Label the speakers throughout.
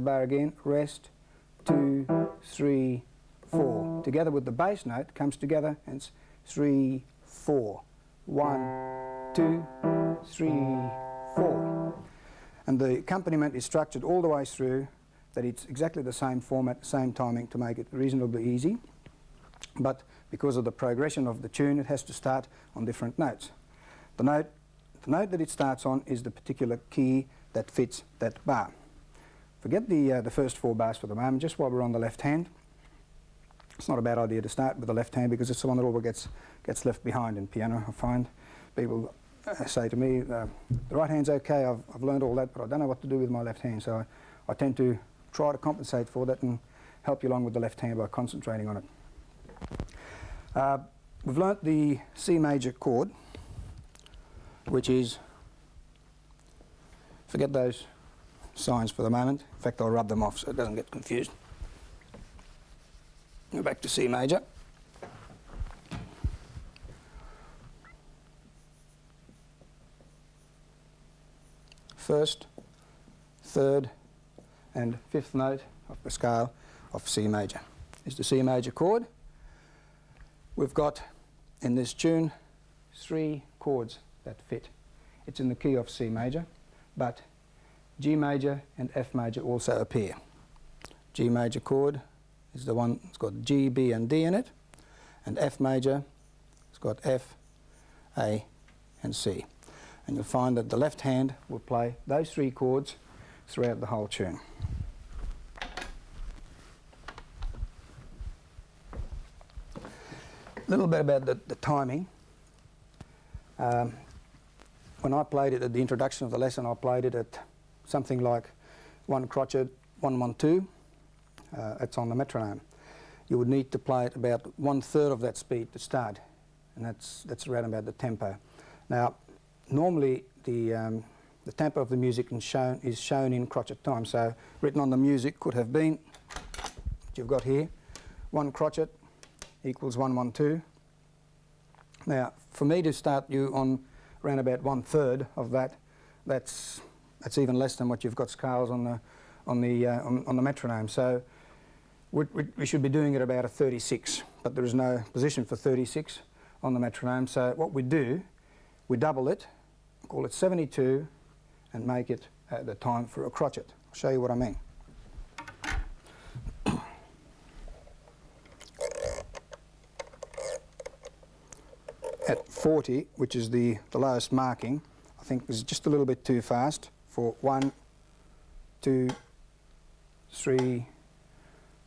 Speaker 1: bar again, rest, 2, 3, 4. Together with the bass note comes together and it's 3, 4. 1, 2, 3, 4. And the accompaniment is structured all the way through that it's exactly the same format, same timing to make it reasonably easy. But because of the progression of the tune, it has to start on different notes. The note that it starts on is the particular key that fits that bar. Forget the first 4 bars for the moment, just while we're on the left hand. It's not a bad idea to start with the left hand because it's the one that always gets left behind in piano. I find people say to me, the right hand's okay, I've learned all that, but I don't know what to do with my left hand. So I tend to try to compensate for that and help you along with the left hand by concentrating on it. We've learnt the C major chord, which is, forget those signs for the moment. In fact, I'll rub them off so it doesn't get confused. Go back to C major. First, third, and fifth note of the scale of C major is the C major chord. We've got in this tune 3 chords that fit. It's in the key of C major, but G major and F major also appear. G major chord is the one that's got G, B and D in it, and F major has got F, A and C. And you'll find that the left hand will play those 3 chords throughout the whole tune. A little bit about the timing. When I played it at the introduction of the lesson, I played it at something like 1 crotchet, 1, 1, 2. It's on the metronome. You would need to play it about 1/3 of that speed to start, and that's around about the tempo. Now, normally the tempo of the music is shown in crotchet time. So written on the music could have been what you've got here: 1 crotchet equals 1, 1, 2. Now, for me to start you on around about 1/3 of that, that's even less than what you've got scales on the metronome. So we should be doing it about a 36, but there is no position for 36 on the metronome. So what we do, we double it, call it 72, and make it the time for a crotchet. I'll show you what I mean. At 40, which is the lowest marking, I think is just a little bit too fast for 1, 2, 3,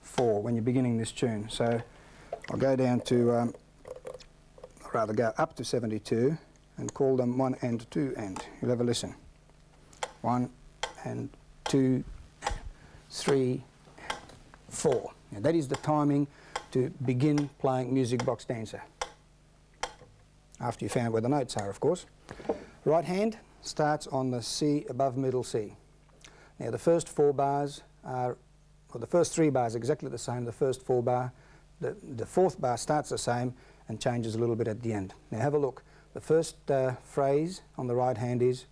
Speaker 1: 4 when you're beginning this tune. So I'll go down to, I'd rather go up to 72 and call them 1 and 2 and. You'll have a listen. 1 and 2, 3, 4. Now that is the timing to begin playing Music Box Dancer. After you found where the notes are, of course. Right hand starts on the C above middle C. Now the first 4 bars are, well, the first 3 bars are exactly the same. The first 4 bar, the 4th bar starts the same and changes a little bit at the end. Now have a look. The first phrase on the right hand is,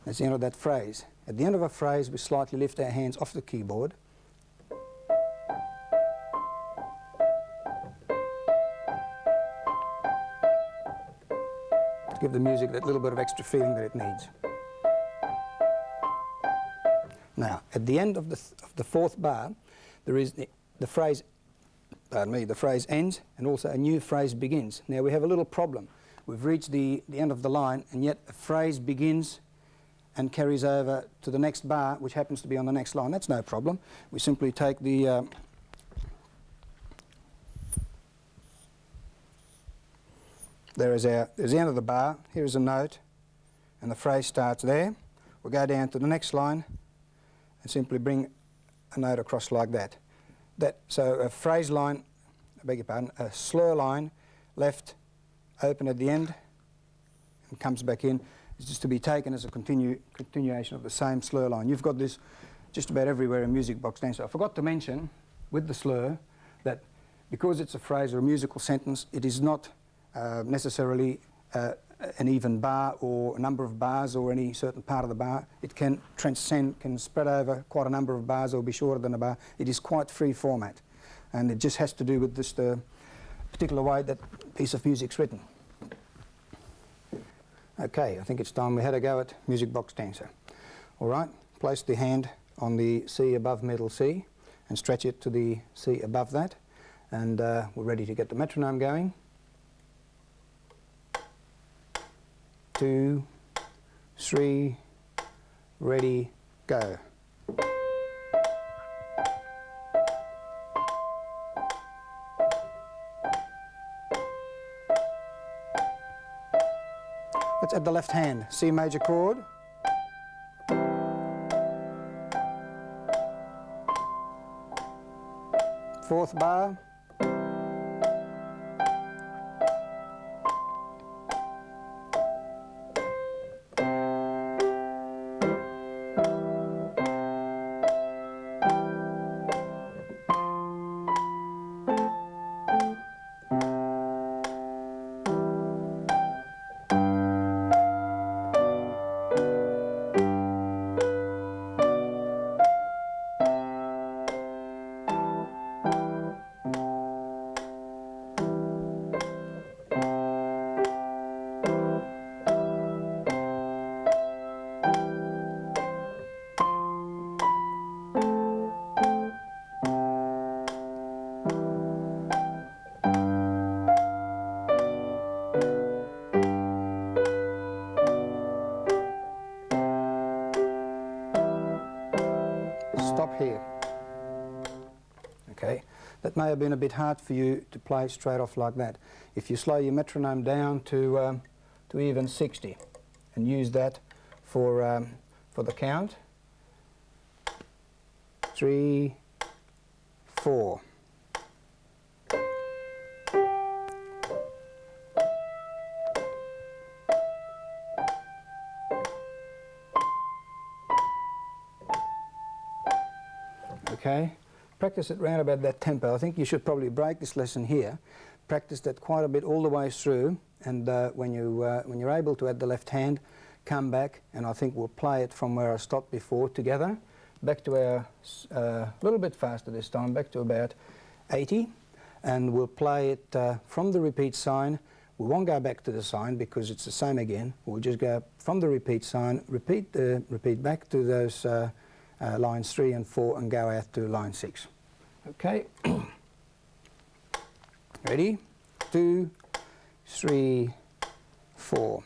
Speaker 1: that's the end of that phrase. At the end of a phrase, we slightly lift our hands off the keyboard. To give the music that little bit of extra feeling that it needs. Now, at the end of the 4th bar, there is the phrase, pardon me, the phrase ends and also a new phrase begins. Now we have a little problem. We've reached the end of the line and yet a phrase begins and carries over to the next bar, which happens to be on the next line. That's no problem. We simply take the there's the end of the bar, here's a note, and the phrase starts there. We'll go down to the next line and simply bring a note across like that. So a phrase line, I beg your pardon, a slur line left open at the end and comes back in is just to be taken as a continuation of the same slur line. You've got this just about everywhere in Music Box Dancer. I forgot to mention with the slur that because it's a phrase or a musical sentence, it is not necessarily an even bar or a number of bars or any certain part of the bar. It can transcend, can spread over quite a number of bars or be shorter than a bar. It is quite free format, and it just has to do with just the particular way that piece of music's written. Okay, I think it's time we had a go at Music Box Dancer. All right, place the hand on the C above middle C and stretch it to the C above that, and we're ready to get the metronome going. 2, 3, ready, go. Let's add the left hand, C major chord. Fourth bar. Stop here. Okay, that may have been a bit hard for you to play straight off like that. If you slow your metronome down to even 60 and use that for the count. 3, 4. Okay, practice it round about that tempo. I think you should probably break this lesson here. Practice that quite a bit all the way through, and when you're able to add the left hand, come back, and I think we'll play it from where I stopped before together. Back to our, little bit faster this time, back to about 80, and we'll play it from the repeat sign. We won't go back to the sign because it's the same again. We'll just go from the repeat sign, repeat back to those lines 3 and 4 and go out to line 6. Okay. Ready? 2, 3, 4.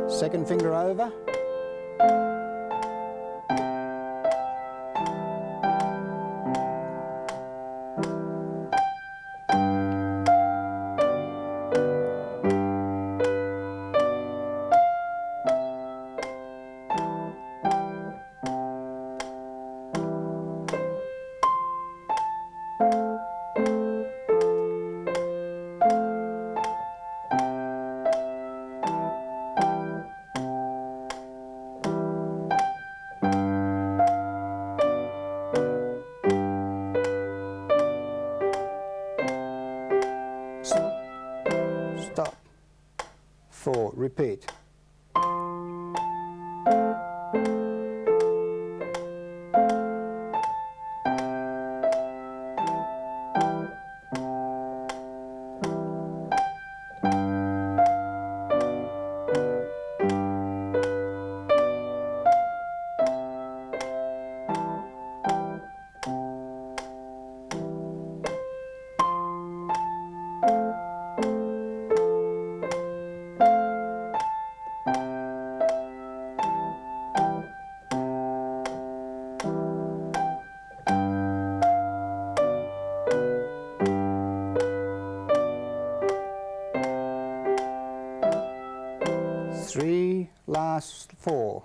Speaker 1: Second finger over. Stop. 4. Repeat. Three, last 4.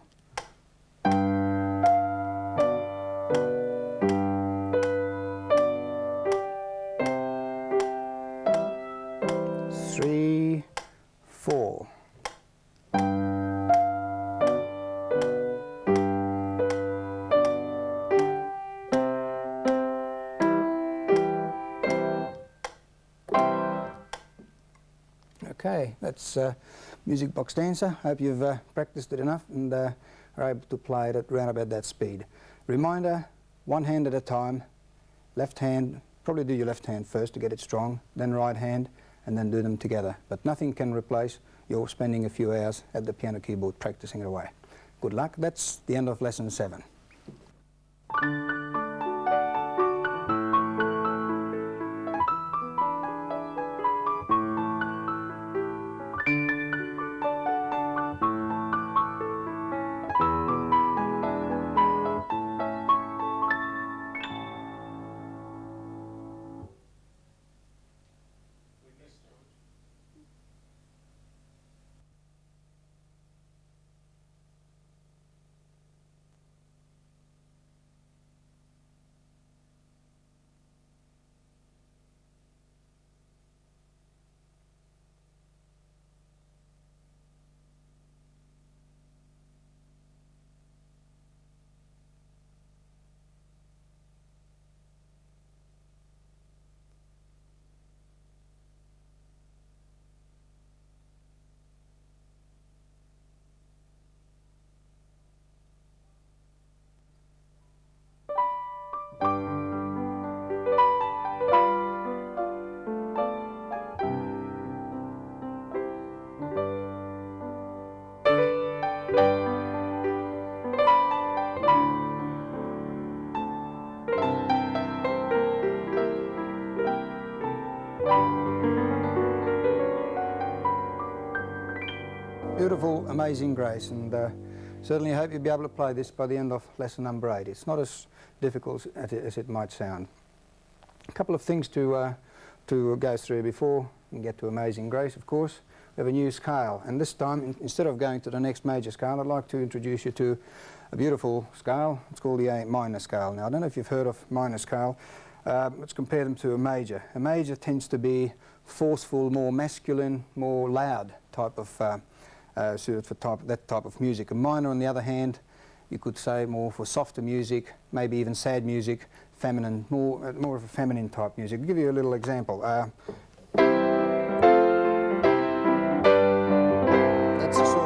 Speaker 1: Three, 4. Okay, that's Music Box Dancer. Hope you've practiced it enough and are able to play it at around about that speed. Reminder, one hand at a time, left hand, probably do your left hand first to get it strong, then right hand, and then do them together. But nothing can replace your spending a few hours at the piano keyboard practicing it away. Good luck. That's the end of lesson 7. Beautiful, Amazing Grace, and certainly hope you'll be able to play this by the end of lesson number 8. It's not as difficult as it might sound. A couple of things to go through before we get to Amazing Grace, of course. We have a new scale, and this time, instead of going to the next major scale, I'd like to introduce you to a beautiful scale. It's called the A minor scale. Now, I don't know if you've heard of minor scale. Let's compare them to a major. A major tends to be forceful, more masculine, more loud type of suited for that type of music. A minor, on the other hand, you could say more for softer music, maybe even sad music, feminine, more of a feminine type music. I'll give you a little example.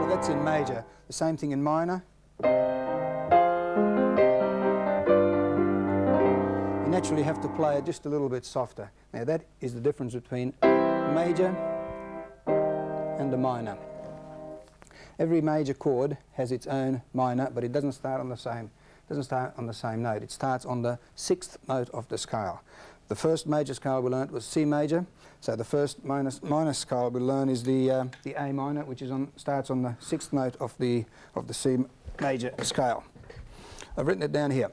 Speaker 1: That's in major. The same thing in minor. You naturally have to play it just a little bit softer. Now that is the difference between major and a minor. Every major chord has its own minor, but it doesn't start on the same note. It starts on the 6th note of the scale. The first major scale we learnt was C major, so the first minor scale we learn is the A minor, which starts on the 6th note of the C major scale. I've written it down here.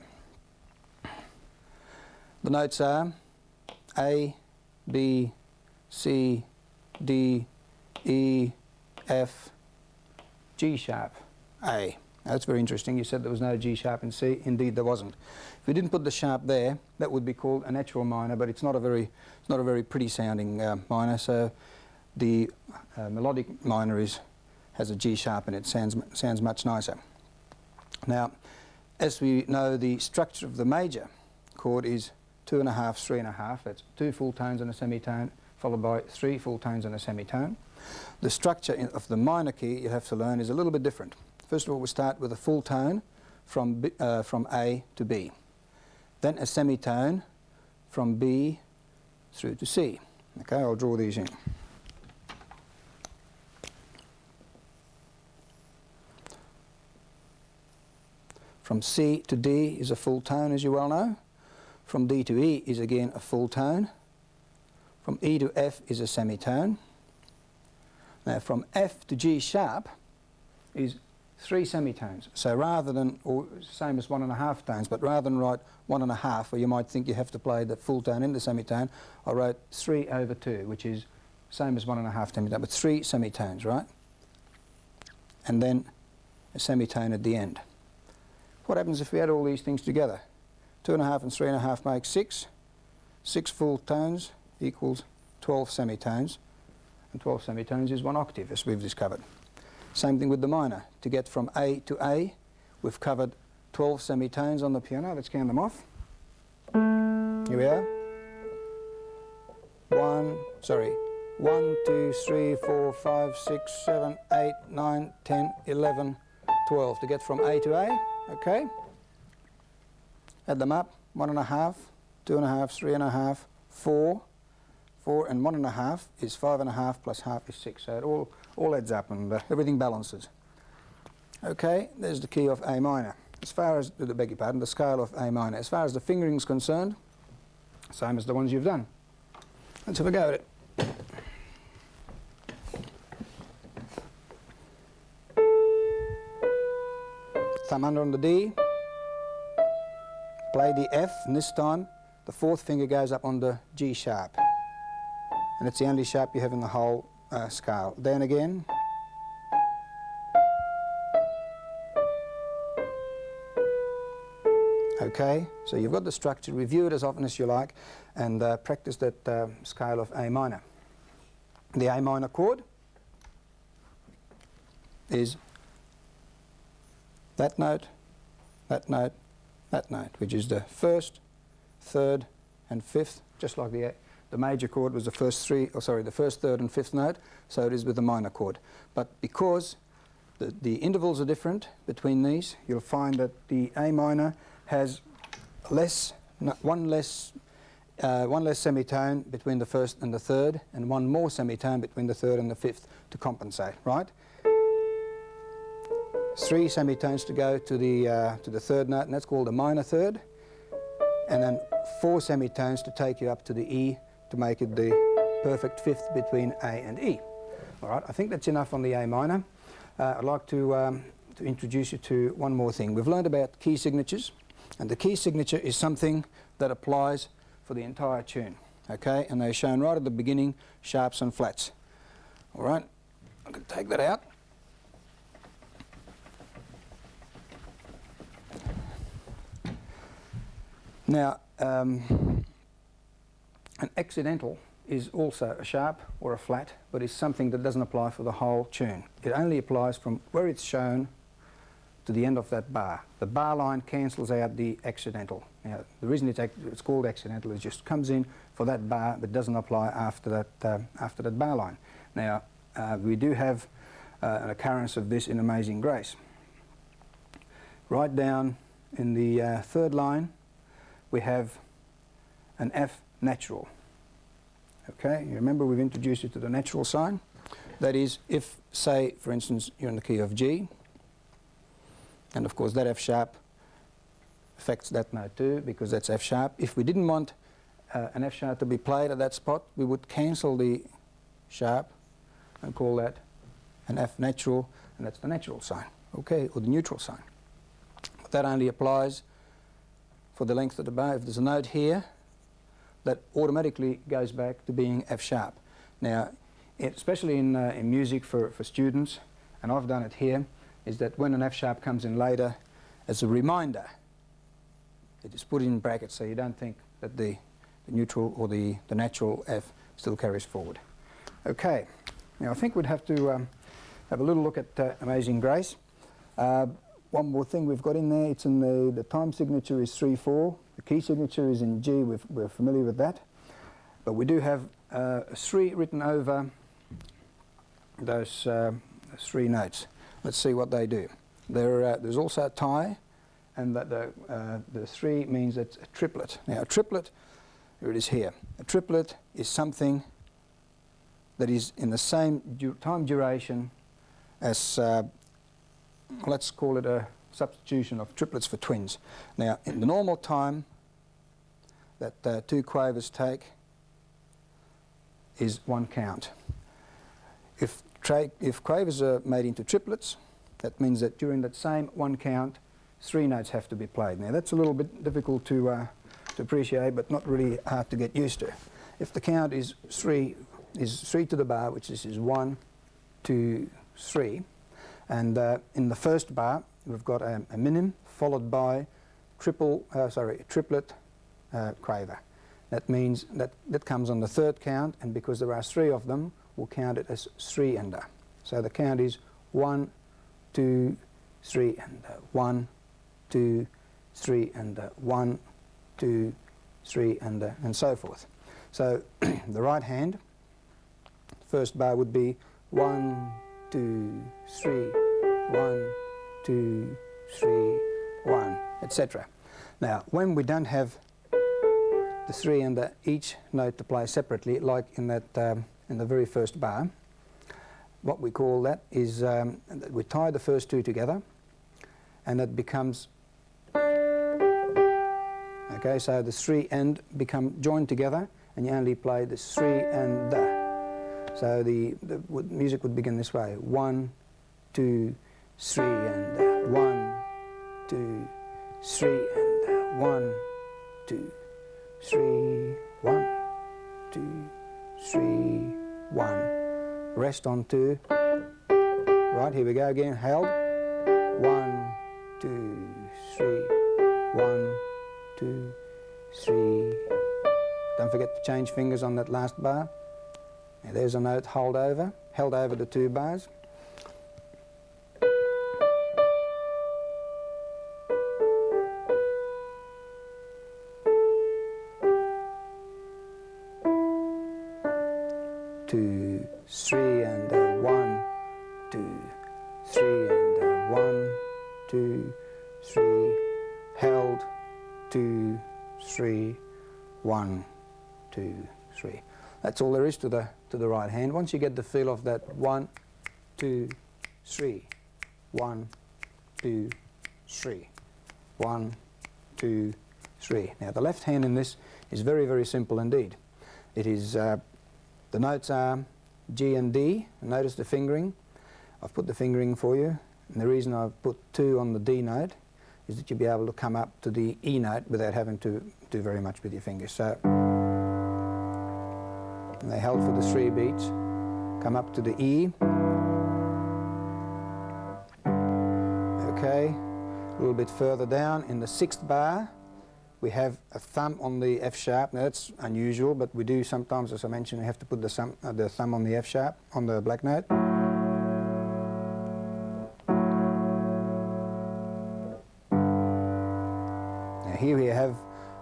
Speaker 1: The notes are A, B, C, D, E, F, G sharp, A. Now, that's very interesting. You said there was no G sharp in C. Indeed, there wasn't. If we didn't put the sharp there, that would be called a natural minor, but it's not a very pretty sounding minor. So the melodic minor has a G sharp and it sounds much nicer. Now, as we know, the structure of the major chord is 2 1/2, 3 1/2. That's 2 full tones and a semitone, followed by 3 full tones and a semitone. The structure of the minor key you have to learn is a little bit different. First of all, we start with a full tone from A to B. Then a semitone from B through to C. Okay, I'll draw these in. From C to D is a full tone, as you well know. From D to E is again a full tone. From E to F is a semitone. Now from F to G sharp is 3 semitones. So rather than, or same as 1 1/2 tones, but rather than write 1 1/2, where you might think you have to play the full tone in the semitone, I wrote 3/2, which is same as 1 1/2 semitone, but 3 semitones, right? And then a semitone at the end. What happens if we add all these things together? 2 1/2 and 3 1/2 make 6. 6 full tones equals 12 semitones. And 12 semitones is 1 octave, as we've discovered. Same thing with the minor. To get from A to A, we've covered 12 semitones on the piano. Let's count them off. Here we are. 1, 2, 3, 4, 5, 6, 7, 8, 9, 10, 11, 12 to get from A to A, okay? Add them up, 1.5, 2.5, 3.5, 4, 4 and 1.5 is 5.5 plus half is 6, so it all adds up and everything balances. Okay, there's the key of A minor. As far as, beg your pardon, the scale of A minor. As far as the fingering is concerned, same as the ones you've done. Let's have a go at it. Thumb under on the D, play the F, and this time the fourth finger goes up on the G sharp. And it's the only sharp you have in the whole scale. Then again. Okay, so you've got the structure, review it as often as you like, and practice that scale of A minor. The A minor chord is that note, that note, that note, which is the first, third, and fifth, just like the major chord was the first three, or sorry, the first, third, and fifth note, so it is with the minor chord. But because the intervals are different between these, you'll find that the A minor has one less semitone between the first and the third, and one more semitone between the third and the fifth to compensate, right? 3 semitones to go to the third note, and that's called a minor third, and then 4 semitones to take you up to the E to make it the perfect fifth between A and E. All right, I think that's enough on the A minor. I'd like to introduce you to one more thing. We've learned about key signatures, and the key signature is something that applies for the entire tune, okay? And they're shown right at the beginning, sharps and flats. All right, I can take that out. Now, an accidental is also a sharp or a flat, but is something that doesn't apply for the whole tune. It only applies from where it's shown to the end of that bar. The bar line cancels out the accidental. Now, the reason it's called accidental is just comes in for that bar, but doesn't apply after that bar line. Now, we do have an occurrence of this in Amazing Grace. Right down in the third line, we have an F natural. Okay, you remember we've introduced you to the natural sign. That is, if, say, for instance, you're in the key of G, and of course that F sharp affects that note too, because that's F sharp. If we didn't want an F sharp to be played at that spot, we would cancel the sharp and call that an F natural, and that's the natural sign, okay, or the neutral sign. But that only applies for the length of the bar. If there's a note here, that automatically goes back to being F sharp. Now, especially in music for students, and I've done it here, is that when an F sharp comes in later, as a reminder, it is put in brackets so you don't think that the neutral or the natural F still carries forward. Okay, now I think we'd have to have a little look at Amazing Grace. One more thing we've got in there, it's in the time signature is 3/4, the key signature is in G, we're familiar with that. But we do have a 3 written over those 3 notes. Let's see what they do. There's also a tie, and that the 3 means it's a triplet. Now a triplet, here it is here. A triplet is something that is in the same time duration as let's call it a substitution of triplets for twins. Now, in the normal time that 2 quavers take is 1 count. If quavers are made into triplets, that means that during that same 1 count, 3 notes have to be played. Now, that's a little bit difficult to appreciate, but not really hard to get used to. If the count is 3 to the bar, which is 1, 2, 3, and in the first bar, we've got a minim followed by triplet quaver. That means that comes on the 3rd count, and because there are 3 of them, we'll count it as 3-ender. So the count is 1, 2, 3, and 1, 2, 3, and 1, 2, 3, and so forth. So the right hand first bar would be 1, 2, 3, 1, 2, 3, 1, etc. Now, when we don't have the 3 and each note to play separately, like in that in the very first bar, what we call that is we tie the first 2 together, and it becomes, okay, so the 3 and become joined together, and you only play the 3 and the. So the music would begin this way: 1, 2, 3 and 1, 2, 3 and 1, 2, 3, 1, 2, 3, 1. Rest on 2. Right, here we go again. Held. 1, 2, 3. 1, 2, 3. Don't forget to change fingers on that last bar. Now there's a note held over the 2 bars. Two, 3 and 1, 2, 3 and 1, 2, 3. Held. 2, 3, 1, 2, 3. That's all there is to the right hand. Once you get the feel of that 1, 2, 3, 1, 2, 3, 1, 2, 3. Now the left hand in this is very, very simple indeed. It is the notes are G and D. Notice the fingering. I've put the fingering for you, and the reason I've put 2 on the D note is that you'll be able to come up to the E note without having to do very much with your fingers. So, and they held for the 3 beats. Come up to the E. Okay, a little bit further down in the 6th bar, we have a thumb on the F sharp. Now that's unusual, but we do sometimes, as I mentioned, we have to put the thumb on the F sharp, on the black note. Now here we have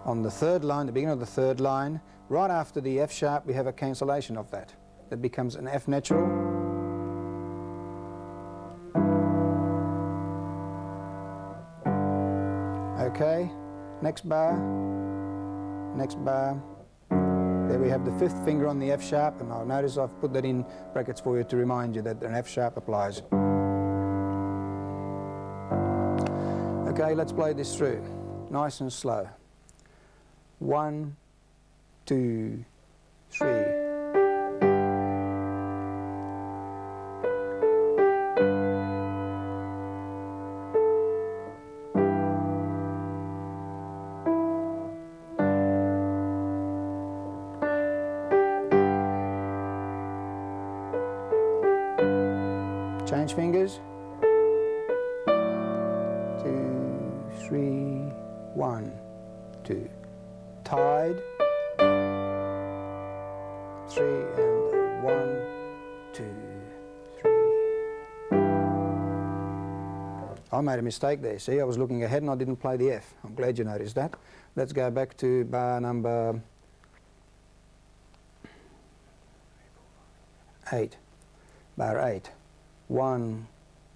Speaker 1: on the 3rd line, the beginning of the 3rd line, right after the F sharp, we have a cancellation of that. That becomes an F natural. Okay. Next bar, there we have the 5th finger on the F sharp, and I'll notice I've put that in brackets for you to remind you that an F sharp applies. Okay, let's play this through, nice and slow. 1, 2, 3. Change fingers. 2, 3, 1, 2. Tied. 3 and 1, 2, 3. I made a mistake there. See, I was looking ahead and I didn't play the F. I'm glad you noticed that. Let's go back to bar number 8. Bar 8. 1,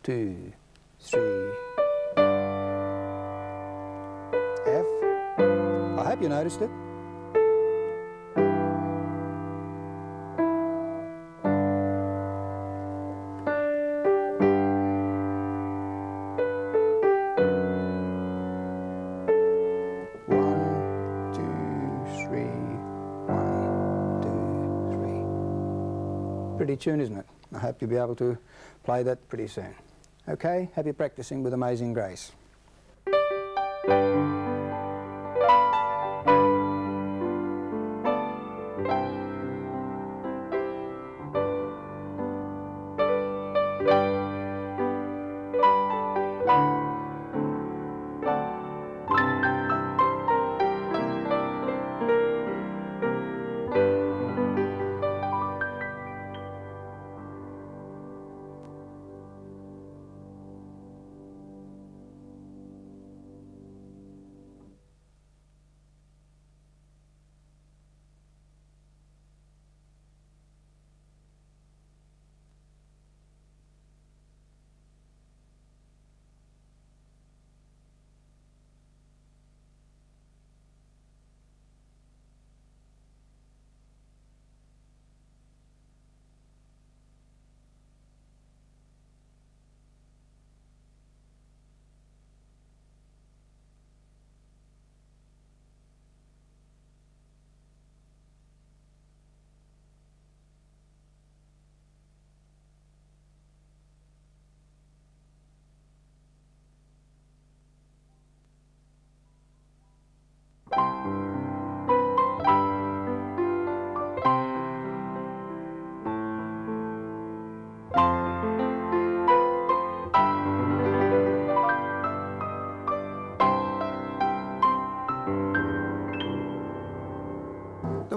Speaker 1: 2, 3. F. I hope you noticed it. Pretty tune, isn't it? I hope you'll be able to play that pretty soon. Okay, happy practicing with Amazing Grace.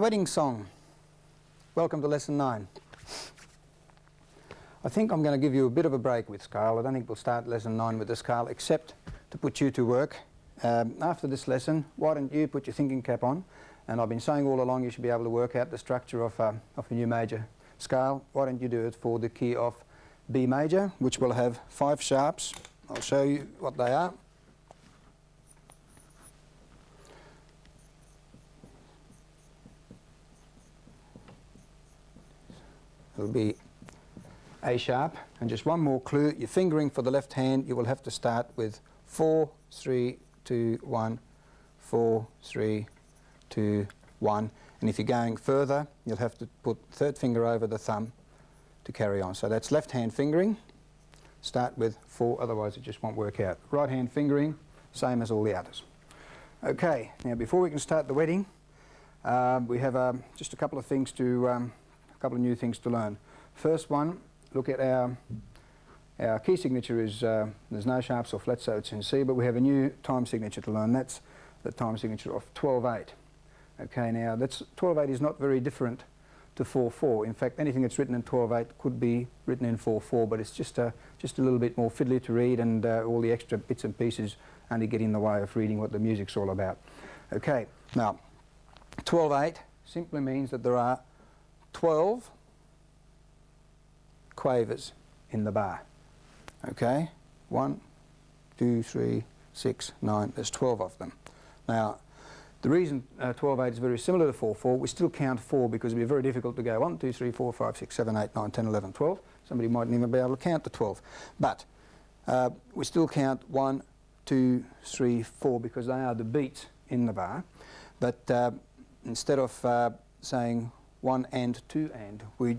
Speaker 1: wedding song. Welcome to lesson 9. I think I'm going to give you a bit of a break with scale. I don't think we'll start lesson 9 with the scale, except to put you to work. After this lesson, why don't you put your thinking cap on? And I've been saying all along you should be able to work out the structure of a new major scale. Why don't you do it for the key of B major, which will have 5 sharps. I'll show you what they are. It'll be A sharp, and just one more clue, your fingering for the left hand, you will have to start with 4, 3, 2, 1, 4, 3, 2, 1, and if you're going further, you'll have to put third finger over the thumb to carry on. So that's left hand fingering, start with 4, otherwise it just won't work out. Right hand fingering, same as all the others. Okay, now before we can start the wedding, we have just a couple of things to a couple of new things to learn. First one, look at our key signature is, there's no sharps or flats, so it's in C, but we have a new time signature to learn. That's the time signature of 12/8. Okay, now that's 12/8 is not very different to 4/4. In fact, anything that's written in 12/8 could be written in 4/4, but it's just a little bit more fiddly to read, and all the extra bits and pieces only get in the way of reading what the music's all about. Okay, now 12/8 simply means that there are 12 quavers in the bar. Okay, 1, 2, 3, 6, 9, there's 12 of them. Now, the reason 12/8 is very similar to 4/4, we still count 4 because it would be very difficult to go 1, 2, 3, 4, 5, 6, 7, 8, 9, 10, 11, 12. Somebody mightn't even be able to count to 12. But we still count 1, 2, 3, 4 because they are the beats in the bar. But instead of saying 1 and 2 and, we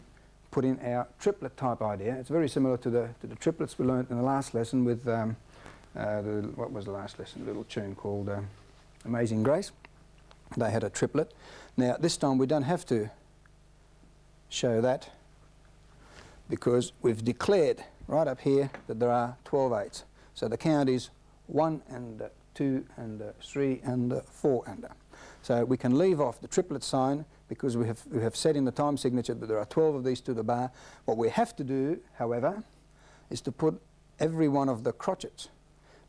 Speaker 1: put in our triplet type idea. It's very similar to the triplets we learnt in the last lesson with what was the last lesson? A little tune called Amazing Grace. They had a triplet. Now this time we don't have to show that because we've declared right up here that there are 12/8. So the count is 1 and 2 and 3 and 4 and. So we can leave off the triplet sign because we have said in the time signature that there are 12 of these to the bar. What we have to do, however, is to put every one of the crotchets,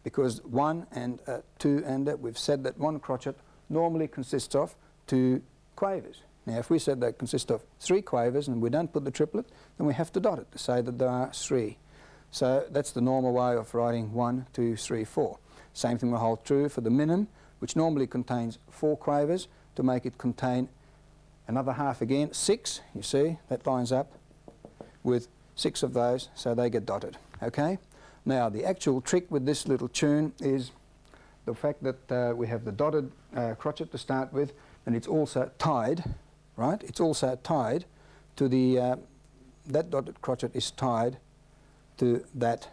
Speaker 1: because 1 and 2 and we've said that one crotchet normally consists of 2 quavers. Now if we said that consists of 3 quavers and we don't put the triplet, then we have to dot it to say that there are 3. So that's the normal way of writing 1, 2, 3, 4. Same thing will hold true for the minim, which normally contains 4 quavers. To make it contain another half again, 6, you see, that lines up with 6 of those, so they get dotted. Okay? Now the actual trick with this little tune is the fact that we have the dotted crotchet to start with, and it's also tied, right? It's also tied to the, that dotted crotchet is tied to that